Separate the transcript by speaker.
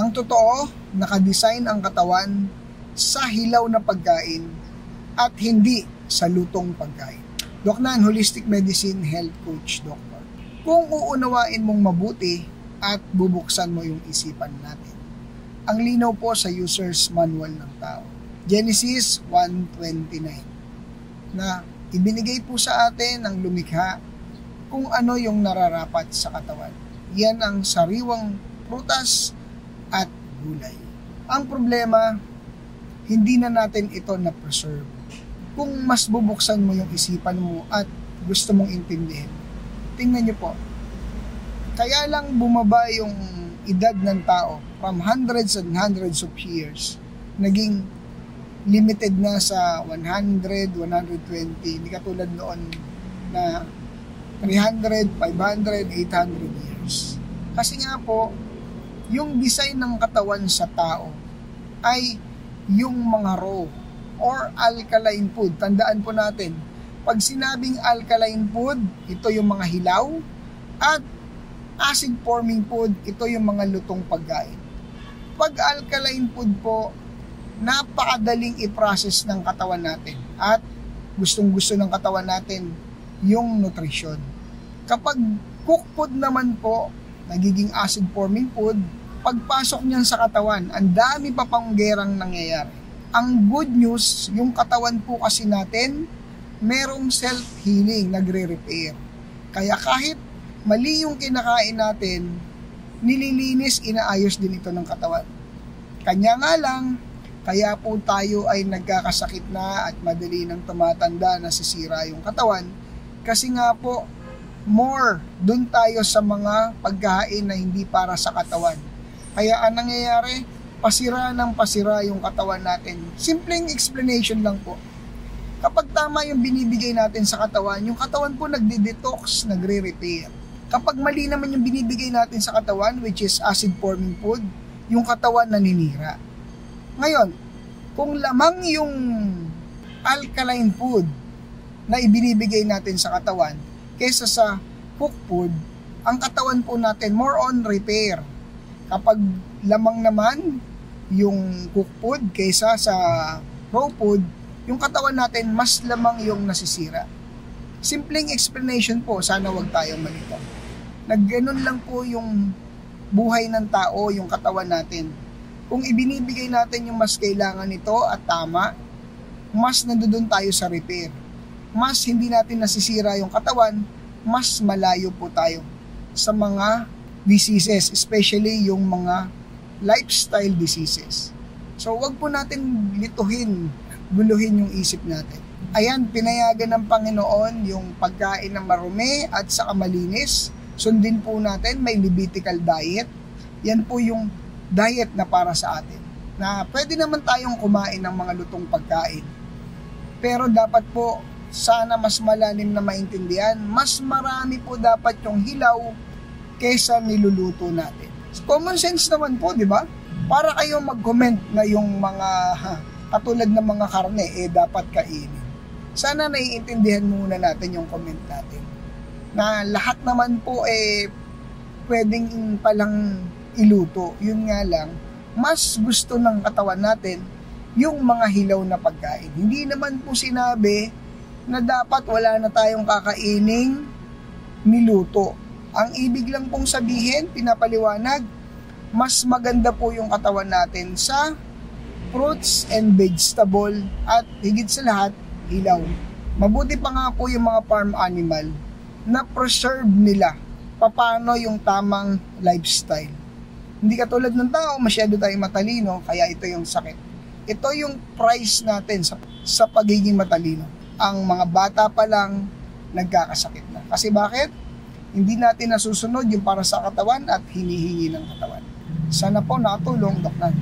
Speaker 1: Ang totoo, nakadesign ang katawan sa hilaw na pagkain at hindi sa lutong pagkain. Doc Nan, Holistic Medicine Health Coach Doctor. Kung uunawain mong mabuti at bubuksan mo yung isipan natin. Ang linaw po sa user's manual ng tao. Genesis 1:29 na ibinigay po sa atin ng lumikha kung ano yung nararapat sa katawan. Yan ang sariwang prutas at gulay. Ang problema, hindi na natin ito na-preserve. Kung mas bubuksan mo yung isipan mo at gusto mong intindihin, tingnan nyo po, kaya lang bumaba yung edad ng tao from hundreds and hundreds of years, naging limited na sa 100, 120, hindi katulad noon na 300, 500, 800 years. Kasi nga po, yung design ng katawan sa tao ay yung mga raw or alkaline food. Tandaan po natin, pag sinabing alkaline food, ito yung mga hilaw, at acid forming food, ito yung mga lutong pagkain. Pag alkaline food po, napakadaling i-process ng katawan natin at gustong-gusto ng katawan natin yung nutrition. Kapag cooked food naman po, nagiging acid forming food, pagpasok niyan sa katawan, ang dami pa pang gerang nangyayari. Ang good news, yung katawan po kasi natin, merong self-healing, nagre-repair. Kaya kahit mali yung kinakain natin, nililinis, inaayos din ito ng katawan. Kanya nga lang, kaya po tayo ay nagkakasakit na at madali nang tumatanda, nasisira yung katawan. Kasi nga po, more dun tayo sa mga pagkain na hindi para sa katawan. Kaya ang nangyayari, pasira ng pasira yung katawan natin. Simpleng explanation lang po. Kapag tama yung binibigay natin sa katawan, yung katawan po nagde-detox, nagre-repair. Kapag mali naman yung binibigay natin sa katawan, which is acid-forming food, yung katawan naninira. Ngayon, kung lamang yung alkaline food na ibinibigay natin sa katawan, kesa sa cooked food, ang katawan po natin more on repair. Kapag lamang naman yung cooked food kaysa sa raw food, yung katawan natin mas lamang yung nasisira. Simpleng explanation po, sana wag tayong malito. Nagganon lang po yung buhay ng tao, yung katawan natin. Kung ibinibigay natin yung mas kailangan nito at tama, mas nandoon tayo sa repair. Mas hindi natin nasisira yung katawan, mas malayo po tayo sa mga diseases, especially yung mga lifestyle diseases. So wag po natin lituhin, guluhin yung isip natin. Ayan, pinayagan ng Panginoon yung pagkain ng marumi at saka malinis. Sundin po natin, may Levitical diet. Yan po yung diet na para sa atin. Na pwede naman tayong kumain ng mga lutong pagkain. Pero dapat po, sana mas malalim na maintindihan, mas marami po dapat yung hilaw kesa niluluto natin. Common sense naman po, di ba? Para kayo mag-comment na yung mga katulad ng mga karne, dapat kainin. Sana naiintindihan muna natin yung comment natin. Na lahat naman po pwedeng palang iluto. Yun nga lang, mas gusto ng katawan natin yung mga hilaw na pagkain. Hindi naman po sinabi na dapat wala na tayong kakaining niluto. Ang ibig lang pong sabihin, pinapaliwanag, mas maganda po yung katawan natin sa fruits and vegetable at higit sa lahat, hilaw. Mabuti pa nga po yung mga farm animal na preserve nila paano yung tamang lifestyle. Hindi katulad ng tao, masyado tayong matalino, kaya ito yung sakit. Ito yung price natin sa pagiging matalino. Ang mga bata pa lang nagkakasakit na. Kasi bakit? Hindi natin nasusunod yung para sa katawan at hinihingi ng katawan. Sana po nakatulong, Doc Nan.